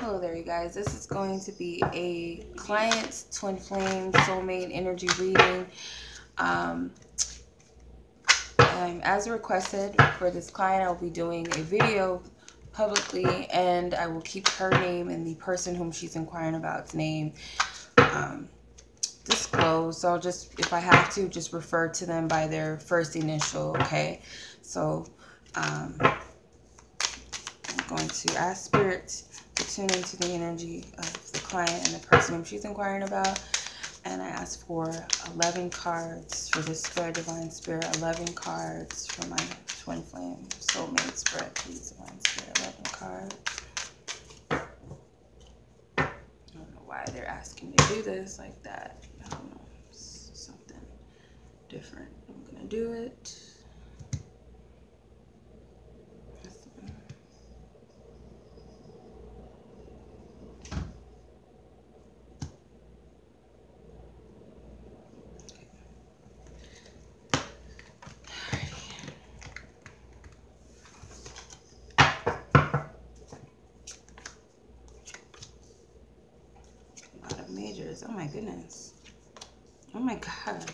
Hello there, you guys. This is going to be a client's twin flame soulmate energy reading. As requested for this client, I will be doing a video publicly, and I will keep her name and the person whom she's inquiring about's name disclosed. So I'll just, if I have to, just refer to them by their first initial, okay? So I'm going to ask Spirit to tune into the energy of the client and the person whom she's inquiring about. And I ask for 11 cards for this spread, Divine Spirit. 11 cards for my twin flame soulmate spread, please, Divine Spirit. 11 cards. I don't know why they're asking me to do this like that. I don't know. It's something different. I'm going to do it. Majors. Oh my goodness. Oh my god.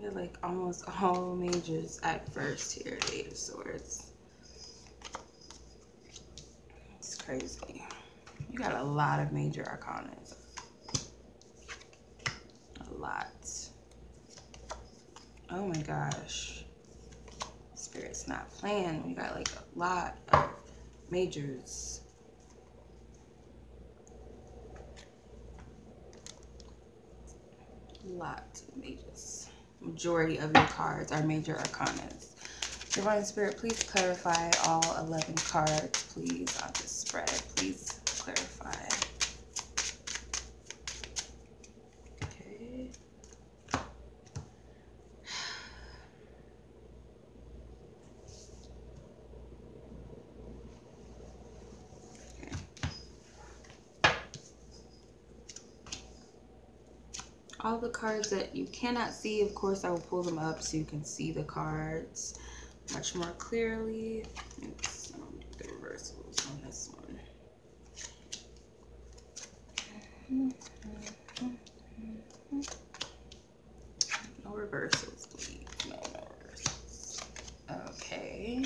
They're like almost all majors at first here. The Eight of Swords. It's crazy. You got a lot of major arcanas. A lot. Oh my gosh. Spirit's not playing. We got like a lot of majors. Lot of majors. Majority of your cards are major arcanas. Divine Spirit, please clarify all 11 cards, please, on this spread. Please clarify. Okay. All the cards that you cannot see, of course, I will pull them up so you can see the cards much more clearly. Oops, I don't do the reversals on this one. No reversals, please. No reversals. Okay.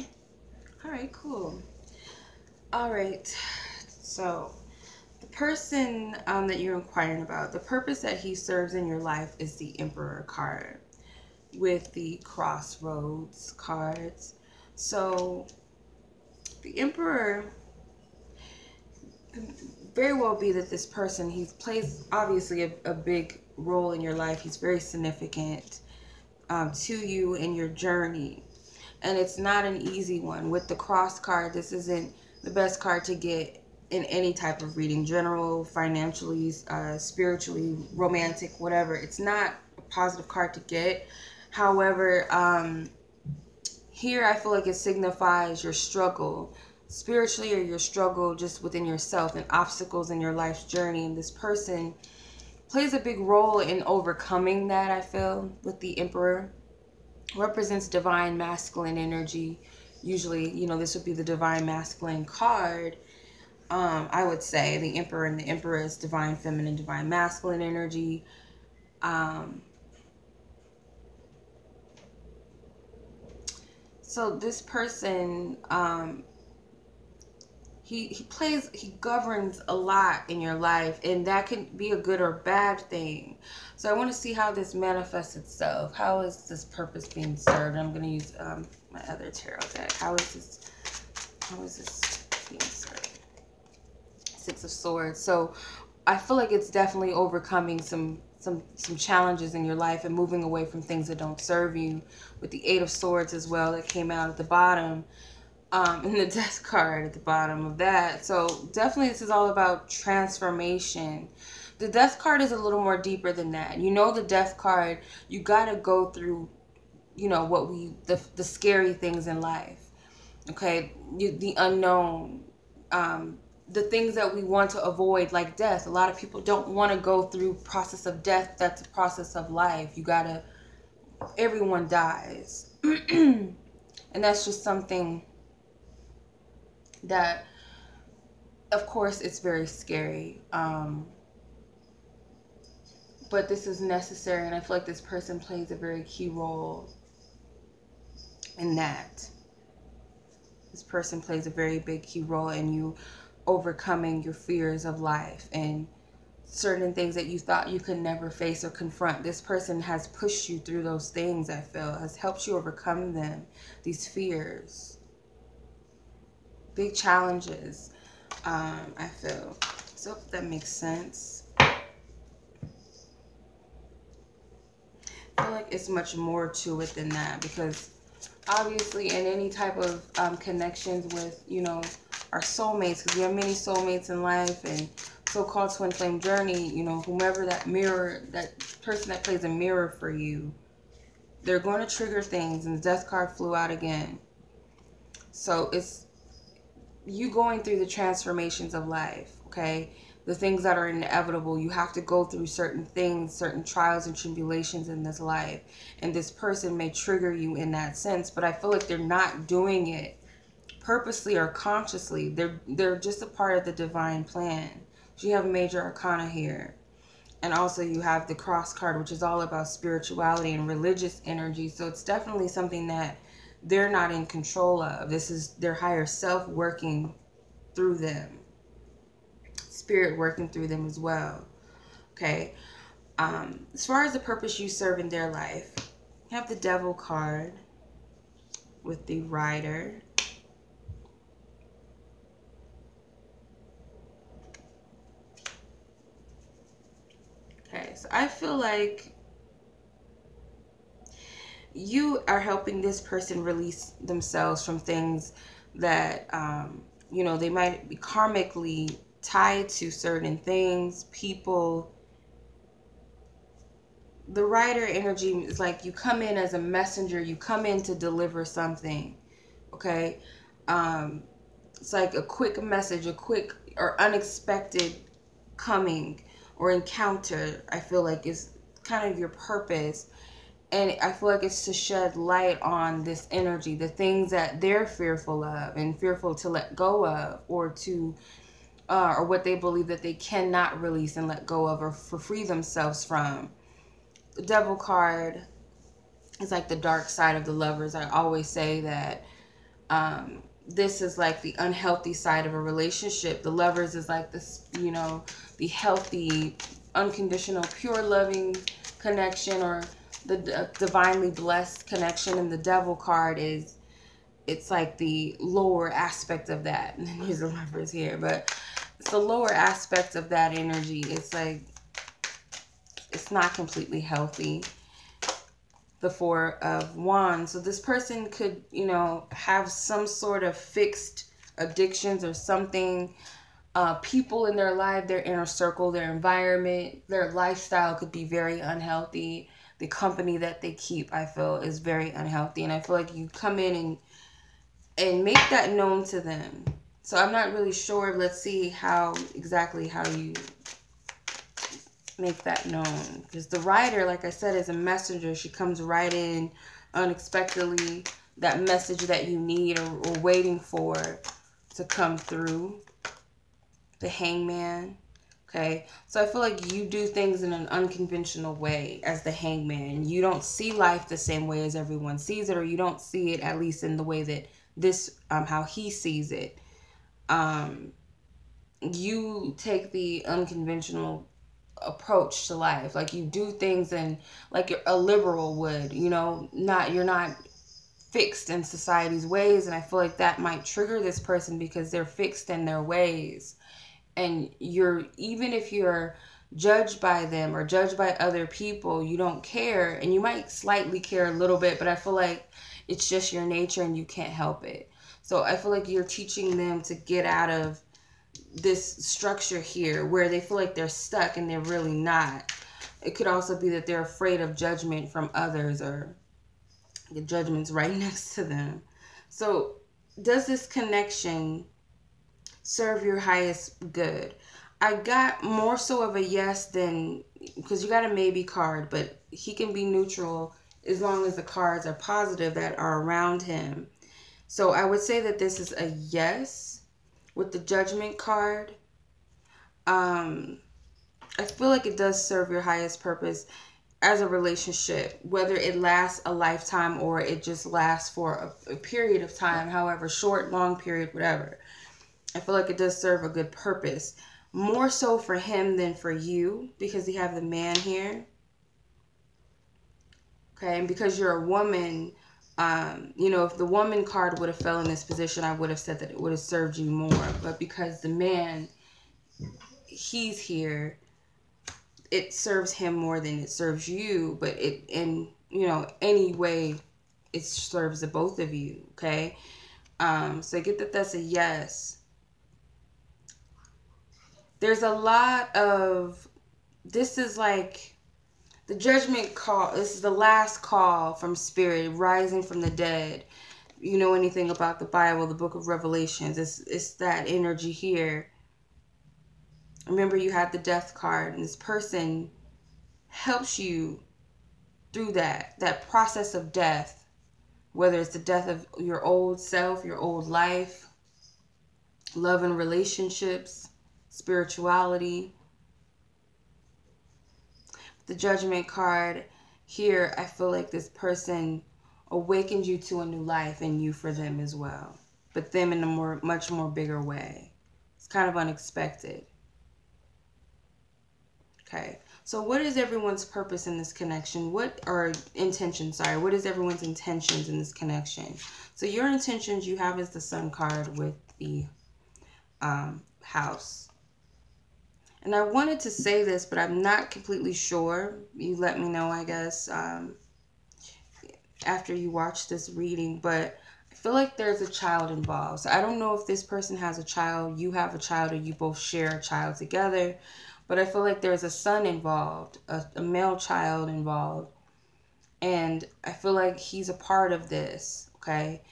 All right, cool. All right. So the person that you're inquiring about, the purpose that he serves in your life is the Emperor card with the Crossroads cards. So the Emperor could very well be that this person, he plays obviously a big role in your life. He's very significant to you in your journey. And it's not an easy one. With the Cross card, this isn't the best card to get in any type of reading, general, financially, spiritually, romantic, whatever. It's not a positive card to get. However, here I feel like it signifies your struggle spiritually, or your struggle just within yourself and obstacles in your life's journey. And this person plays a big role in overcoming that, I feel, with the Emperor. Represents divine masculine energy. Usually, you know, this would be the divine masculine card. I would say the Emperor and the Empress, divine feminine, divine masculine energy. So this person, he governs a lot in your life, and that can be a good or bad thing. So I want to see how this manifests itself. How is this purpose being served? I'm going to use my other tarot deck. How is this being served? Six of Swords. So I feel like it's definitely overcoming some challenges in your life and moving away from things that don't serve you. With the Eight of Swords as well, that came out at the bottom, and the Death card at the bottom of that. So definitely this is all about transformation. The Death card is a little more deeper than that. You know, the Death card, you got to go through, you know, the scary things in life. Okay, the unknown, the things that we want to avoid, like death. A lot of people don't want to go through process of death. That's a process of life. You gotta, everyone dies. And that's just something that Of course, it's very scary. But this is necessary, and I feel like this person plays a very key role in that. This person plays a very big key role in you overcoming your fears of life and certain things that you thought you could never face or confront. This person has pushed you through those things, I feel, has helped you overcome them, these fears. Big challenges, I feel. So if that makes sense. I feel like it's much more to it than that, because obviously in any type of connections with, you know, our soulmates, because we have many soulmates in life, and so-called twin flame journey, you know, whomever that mirror, that person that plays a mirror for you, they're going to trigger things, and the death card flew out again. So it's you going through the transformations of life, okay? The things that are inevitable. You have to go through certain things, certain trials and tribulations in this life. And this person may trigger you in that sense, but I feel like they're not doing it purposely or consciously. They're just a part of the divine plan. So you have major arcana here. And also you have the cross card, which is all about spirituality and religious energy. So it's definitely something that they're not in control of. This is their higher self working through them. Spirit working through them as well. Okay. As far as the purpose you serve in their life, you have the Devil card with the Rider. Okay, so I feel like you are helping this person release themselves from things that, you know, they might be karmically tied to certain things, people. The Rider energy is like you come in as a messenger. You come in to deliver something, okay? It's like a quick message, a quick or unexpected coming or encounter, I feel like is kind of your purpose. And I feel like it's to shed light on this energy, the things that they're fearful of and fearful to let go of, or to, or what they believe that they cannot release and let go of, or free themselves from. The Devil card is like the dark side of the Lovers. I always say that this is like the unhealthy side of a relationship. The Lovers is like this, you know, the healthy, unconditional, pure loving connection, or the divinely blessed connection. And the Devil card is, it's like the lower aspect of that. And then there's the Lovers here, but it's the lower aspect of that energy. It's like, it's not completely healthy. The Four of Wands. So this person could, you know, have some sort of fixed addictions or something. People in their life, their inner circle, their environment, their lifestyle could be very unhealthy. The company that they keep, I feel, is very unhealthy. And I feel like you come in and make that known to them. So I'm not really sure. Let's see exactly how you make that known. Because the Rider, like I said, is a messenger. She comes right in unexpectedly. That message that you need or waiting for to come through. The Hangman. Okay, so I feel like you do things in an unconventional way as the Hangman. You don't see life the same way as everyone sees it, or you don't see it at least in the way that this, how he sees it. You take the unconventional approach to life. Like you do things in like a liberal would, you know, you're not fixed in society's ways. And I feel like that might trigger this person because they're fixed in their ways. And even if you're judged by them or judged by other people, you don't care. And you might slightly care a little bit, but I feel like it's just your nature and you can't help it. So I feel like you're teaching them to get out of this structure here where they feel like they're stuck and they're really not. It could also be that they're afraid of judgment from others, or the judgment's right next to them. So does this connection serve your highest good? I got more so of a yes than, because you got a maybe card, but he can be neutral as long as the cards are positive that are around him. So I would say that this is a yes with the Judgment card, I feel like it does serve your highest purpose as a relationship, whether it lasts a lifetime or it just lasts for a period of time, however short, long period, whatever. I feel like it does serve a good purpose. More so for him than for you, because you have the man here. Okay, and because you're a woman, you know, if the woman card would have fell in this position, I would have said that it would have served you more. But because the man, he's here, it serves him more than it serves you. But it, in, you know, any way, it serves the both of you. Okay, so I get that that's a yes. There's a lot of, this is like the Judgment call. This is the last call from Spirit, rising from the dead. You know anything about the Bible, the book of Revelations, it's that energy here. Remember, you had the Death card, and this person helps you through that process of death, whether it's the death of your old self, your old life, love and relationships, spirituality. The Judgment card here, I feel like this person awakened you to a new life, and you for them as well, but them in a much more bigger way. It's kind of unexpected. Okay, so what is everyone's purpose in this connection? What are intentions? Sorry, what is everyone's intentions in this connection? So your intentions you have is the Sun card with the house. And I wanted to say this, but I'm not completely sure. You let me know, I guess, after you watch this reading. But I feel like there's a child involved. So I don't know if this person has a child, you have a child, or you both share a child together. But I feel like there's a son involved, a male child involved. And I feel like he's a part of this, okay?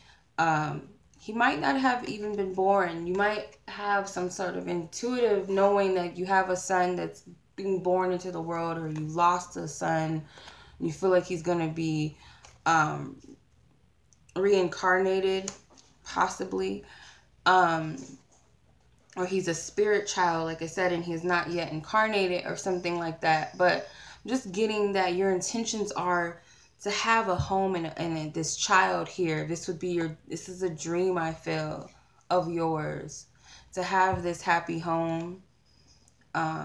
He might not have even been born. You might have some sort of intuitive knowing that you have a son that's being born into the world, or you lost a son. You feel like he's going to be reincarnated, possibly. Or he's a spirit child, like I said, and he's not yet incarnated or something like that. But I'm just getting that your intentions are to have a home and this child here. This is a dream, I feel, of yours. To have this happy home,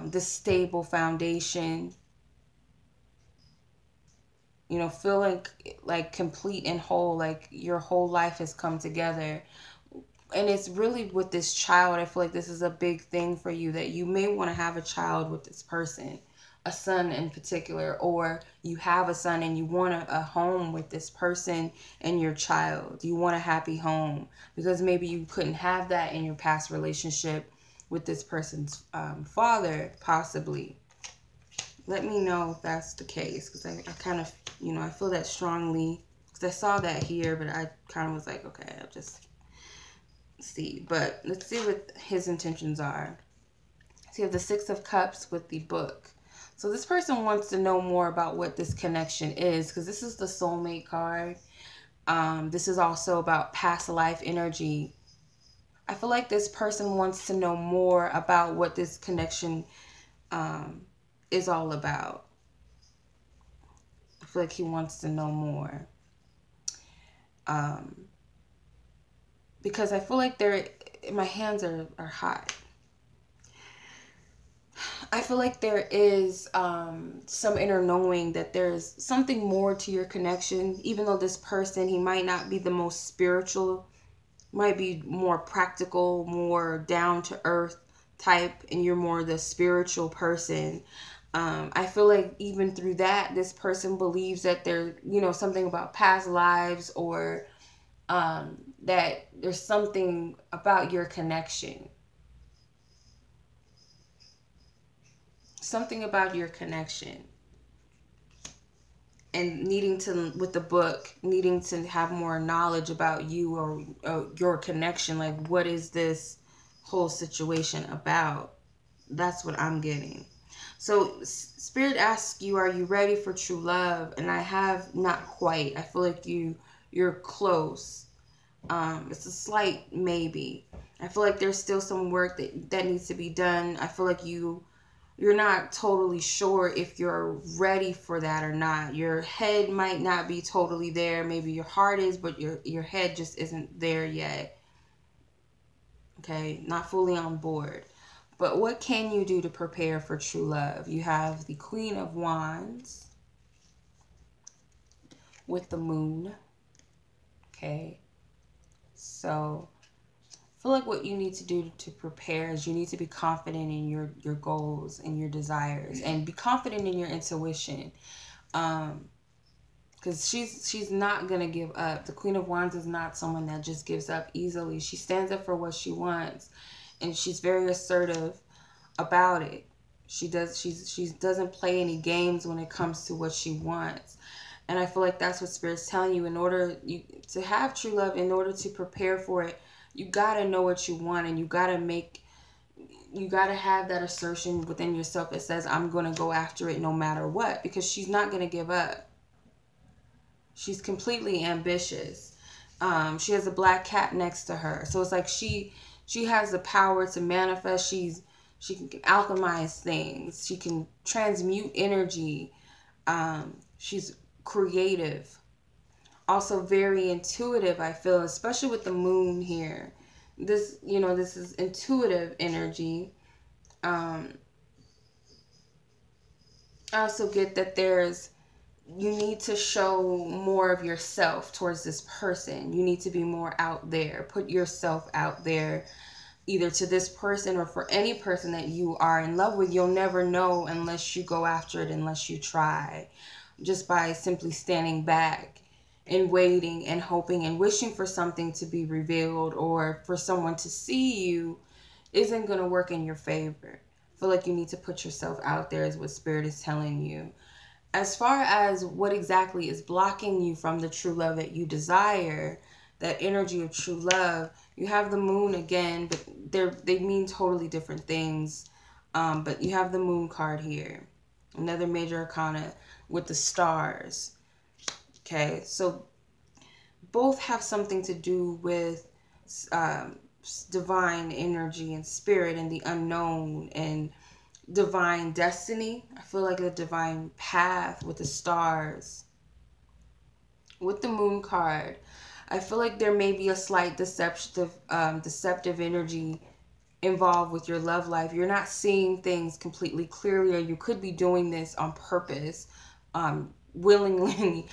this stable foundation. You know, feeling like complete and whole, like your whole life has come together. And it's really with this child, I feel like this is a big thing for you, that you may want to have a child with this person, a son in particular, or you have a son and you want a home with this person and your child. You want a happy home because maybe you couldn't have that in your past relationship with this person's father, possibly. Let me know if that's the case, because I kind of, you know, I feel that strongly, because I saw that here, but I kind of was like, okay, I'll just see. But let's see what his intentions are. So you have the Six of Cups with the book. So this person wants to know more about what this connection is, because this is the Soulmate card. This is also about past life energy. I feel like this person wants to know more about what this connection is all about. I feel like he wants to know more. Because I feel like my hands are hot. I feel like there is some inner knowing that there's something more to your connection. Even though this person, he might not be the most spiritual, might be more practical, more down to earth type, and you're more the spiritual person. I feel like even through that, this person believes that there's, you know, something about past lives, or that there's something about your connection. Something about your connection. And needing to, with the book, needing to have more knowledge about you or your connection. Like, what is this whole situation about? That's what I'm getting. So Spirit asks you, are you ready for true love? And I have not quite. I feel like you're close. It's a slight maybe. I feel like there's still some work that needs to be done. I feel like you're not totally sure if you're ready for that or not. Your head might not be totally there. Maybe your heart is, but your head just isn't there yet. Okay, not fully on board. But what can you do to prepare for true love? You have the Queen of Wands with the Moon. Okay, so I feel like what you need to do to prepare is you need to be confident in your goals and your desires, and be confident in your intuition. Because she's not gonna give up. The Queen of Wands is not someone that just gives up easily. She stands up for what she wants, and she's very assertive about it. She doesn't play any games when it comes to what she wants. And I feel like that's what Spirit's telling you. In order to have true love, in order to prepare for it, you gotta know what you want, and you gotta have that assertion within yourself that says, I'm gonna go after it no matter what, because she's not gonna give up. She's completely ambitious. She has a black cat next to her. So it's like she has the power to manifest. She can alchemize things. She can transmute energy. She's creative. Also very intuitive, I feel, especially with the Moon here. This is intuitive energy. I also get that you need to show more of yourself towards this person. You need to be more out there. Put yourself out there, either to this person or for any person that you are in love with. You'll never know unless you go after it, unless you try. Just by simply standing back and waiting and hoping and wishing for something to be revealed or for someone to see you isn't going to work in your favor. I feel like you need to put yourself out there, is what Spirit is telling you. As far as what exactly is blocking you from the true love that you desire, that energy of true love, you have the Moon again, but they mean totally different things. But you have the Moon card here, another major arcana with the stars. Okay, so both have something to do with divine energy and spirit and the unknown and divine destiny. I feel like a divine path with the stars. With the Moon card, I feel like there may be a slight deceptive energy involved with your love life. You're not seeing things completely clearly, or you could be doing this on purpose, willingly,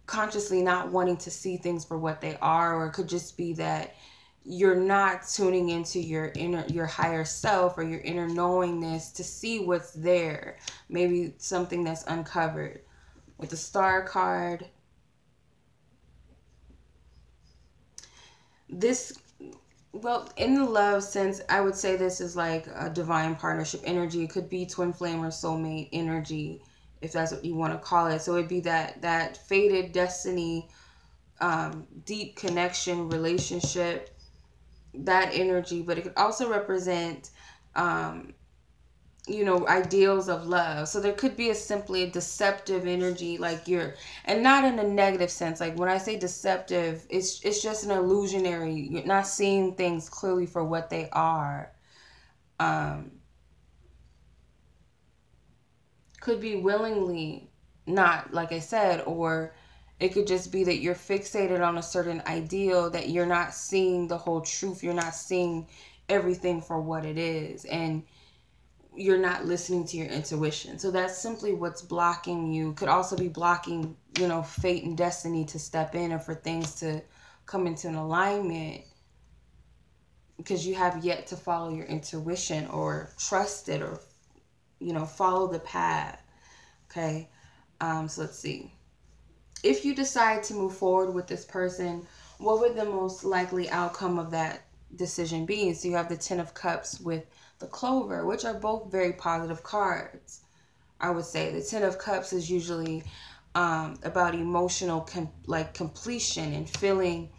consciously not wanting to see things for what they are. Or it could just be that you're not tuning into your higher self or your inner knowingness to see what's there. Maybe something that's uncovered. With the Star card, well, in the love sense, I would say this is like a divine partnership energy. It could be twin flame or soulmate energy, if that's what you want to call it. So it'd be that fated destiny, deep connection, relationship, that energy. But it could also represent, ideals of love. So there could be simply a deceptive energy, like and not in a negative sense. Like when I say deceptive, it's just an illusionary. You're not seeing things clearly for what they are. Could be willingly not, like I said, or it could just be that you're fixated on a certain ideal, that you're not seeing the whole truth. You're not seeing everything for what it is. And you're not listening to your intuition. So that's simply what's blocking you. Could also be blocking, fate and destiny to step in, or for things to come into an alignment, because you have yet to follow your intuition or trust it, or, follow the path. Okay. So let's see. If you decide to move forward with this person, what would the most likely outcome of that decision be? So you have the Ten of Cups with the Clover, which are both very positive cards. I would say the Ten of Cups is usually about emotional completion and feeling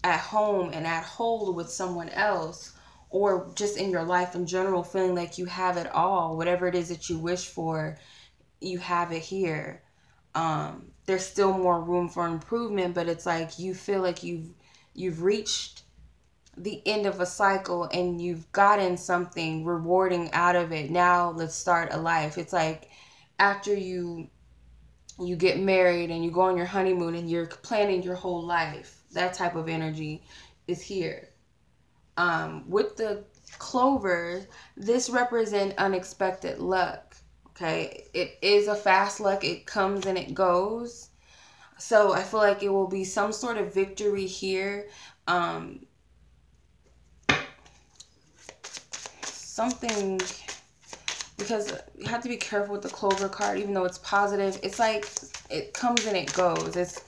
at home and at whole with someone else, or just in your life in general, feeling like you have it all. Whatever it is that you wish for, you have it here. There's still more room for improvement, but it's like you feel like you've you've reached the end of a cycle and you've gotten something rewarding out of it. Now let's start a life. It's like after you get married and you go on your honeymoon and you're planning your whole life. That type of energy is here. With the clover, this represents unexpected luck. Okay, it is a fast luck. It comes and it goes. So I feel like it will be some sort of victory here. Something, because you have to be careful with the clover card, even though it's positive. It's like it comes and it goes. It's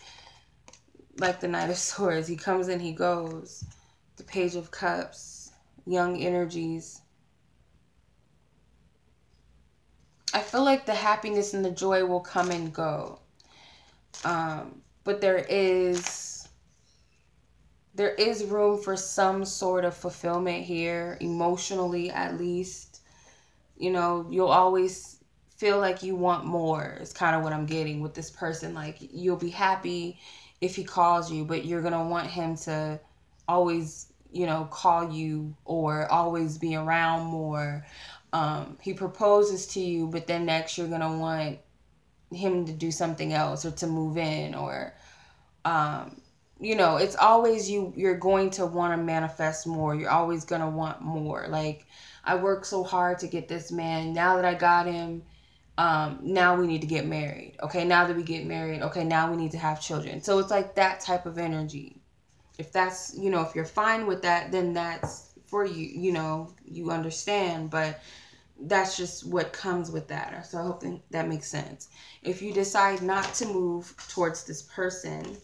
like the Knight of Swords. He comes and he goes. The Page of Cups, young energies. I feel like the happiness and the joy will come and go. But there is room for some sort of fulfillment here, emotionally at least. You know, you'll always feel like you want more. It's kind of what I'm getting with this person. Like, you'll be happy if he calls you, but you're going to want him to always, you know, call you or always be around more. He proposes to you, but then next you're going to want him to do something else or to move in, or you know, it's always you're going to want to manifest more. You're always going to want more. Like, I worked so hard to get this man. Now that I got him, now we need to get married. Okay, now that we get married, okay, now we need to have children. So it's like that type of energy. If that's, you know, if you're fine with that, then that's for you, you know, you understand. But that's just what comes with that. So I hope that makes sense. If you decide not to move towards this person,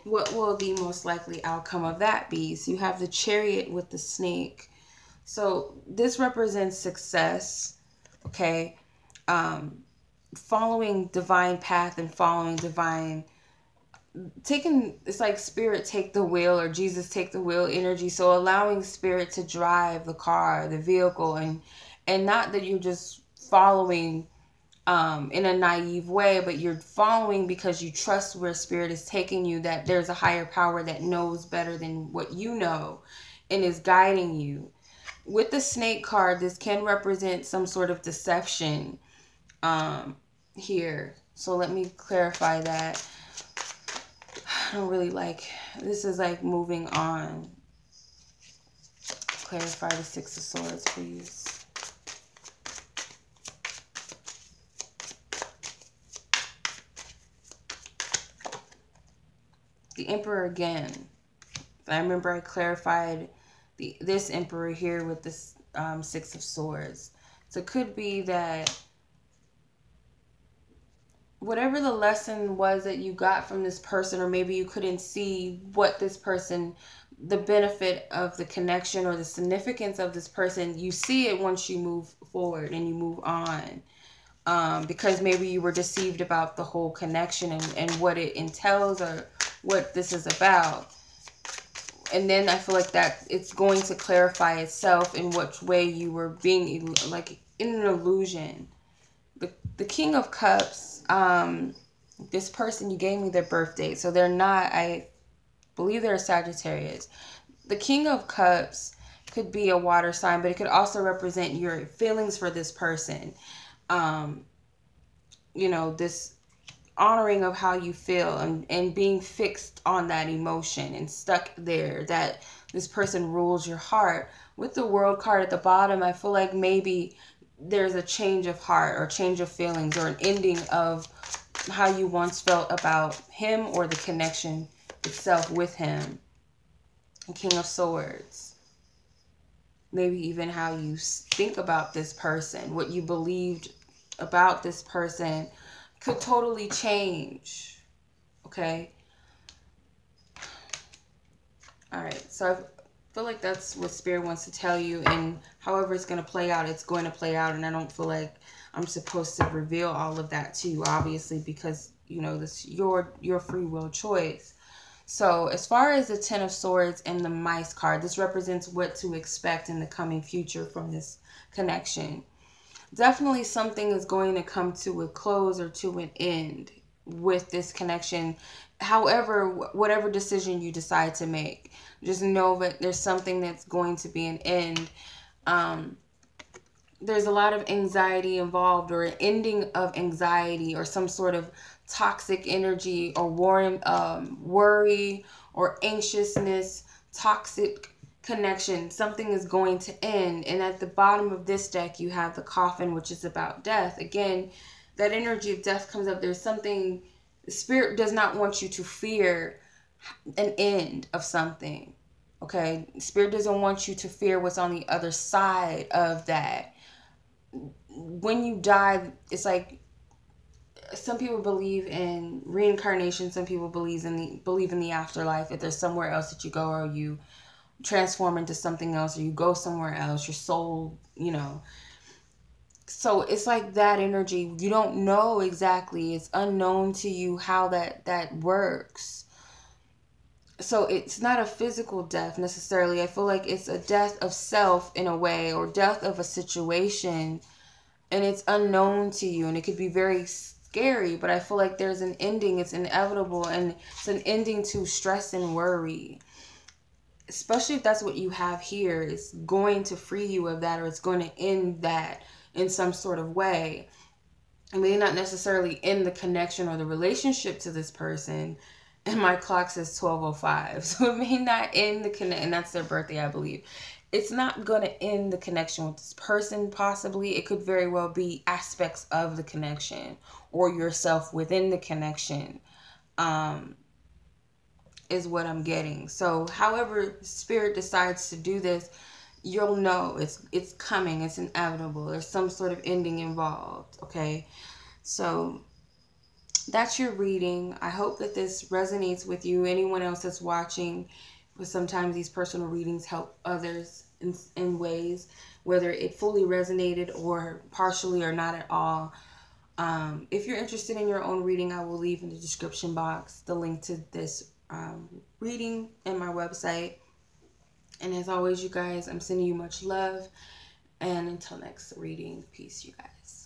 what will the most likely outcome of that be? So you have the Chariot with the snake. So this represents success, okay? Following divine path and following divine, it's like Spirit take the wheel, or Jesus take the wheel energy. So allowing Spirit to drive the car, the vehicle, and not that you're just following in a naive way, but you're following because you trust where Spirit is taking you, that there's a higher power that knows better than what you know and is guiding you. With the snake card, this can represent some sort of deception here. So let me clarify that. I don't really like, this is like moving on. Clarify the Six of Swords, please. The Emperor again. I remember I clarified this Emperor here with this Six of Swords. So it could be that whatever the lesson was that you got from this person, or maybe you couldn't see what this person, the benefit of the connection or the significance of this person, you see it once you move forward and you move on. Because maybe you were deceived about the whole connection and what it entails or what this is about. And then I feel like that it's going to clarify itself in which way you were being like in an illusion. The King of Cups, this person, you gave me their birth date, so they're not, I believe they're a Sagittarius. The King of Cups could be a water sign, but it could also represent your feelings for this person. You know, this honoring of how you feel and being fixed on that emotion and stuck there, that this person rules your heart. With the World card at the bottom, I feel like maybe there's a change of heart or change of feelings or an ending of how you once felt about him or the connection itself with him. The King of Swords. Maybe even how you think about this person, what you believed about this person could totally change. Okay. All right. So I feel like that's what Spirit wants to tell you, and however it's going to play out, it's going to play out. And I don't feel like I'm supposed to reveal all of that to you, obviously, because, you know, this your free will choice. So as far as the Ten of Swords and the Mice card, this represents what to expect in the coming future from this connection. Definitely something is going to come to a close or to an end with this connection. however, whatever decision you decide to make, just know that there's something that's going to be an end. There's a lot of anxiety involved, or an ending of anxiety, or some sort of toxic energy, or worry or anxiousness, toxic connection. Something is going to end. And at the bottom of this deck, you have the Coffin, which is about death. Again, that energy of death comes up. There's something, the Spirit does not want you to fear an end of something. Okay? Spirit doesn't want you to fear what's on the other side of that. When you die, it's like, some people believe in reincarnation. Some people believe in the afterlife. If there's somewhere else that you go, or you transform into something else, or you go somewhere else, your soul, So it's like that energy. You don't know exactly. It's unknown to you how that works. So it's not a physical death necessarily. I feel like it's a death of self in a way, or death of a situation, and it's unknown to you, and it could be very scary, but I feel like there's an ending. It's inevitable, and it's an ending to stress and worry. Especially if that's what you have here. It's going to free you of that, or it's going to end that in some sort of way. It may not necessarily end the connection or the relationship to this person. And my clock says 12:05. So it may not end the connection. And that's their birthday, I believe. It's not going to end the connection with this person, possibly. It could very well be aspects of the connection, or yourself within the connection, is what I'm getting. So however Spirit decides to do this, you'll know it's coming. It's inevitable. There's some sort of ending involved. Okay? So that's your reading. I hope that this resonates with you. Anyone else that's watching, because sometimes these personal readings help others in ways, whether it fully resonated or partially or not at all. If you're interested in your own reading, I will leave in the description box the link to this reading and my website. And as always, you guys, I'm sending you much love. And until next reading, peace, you guys.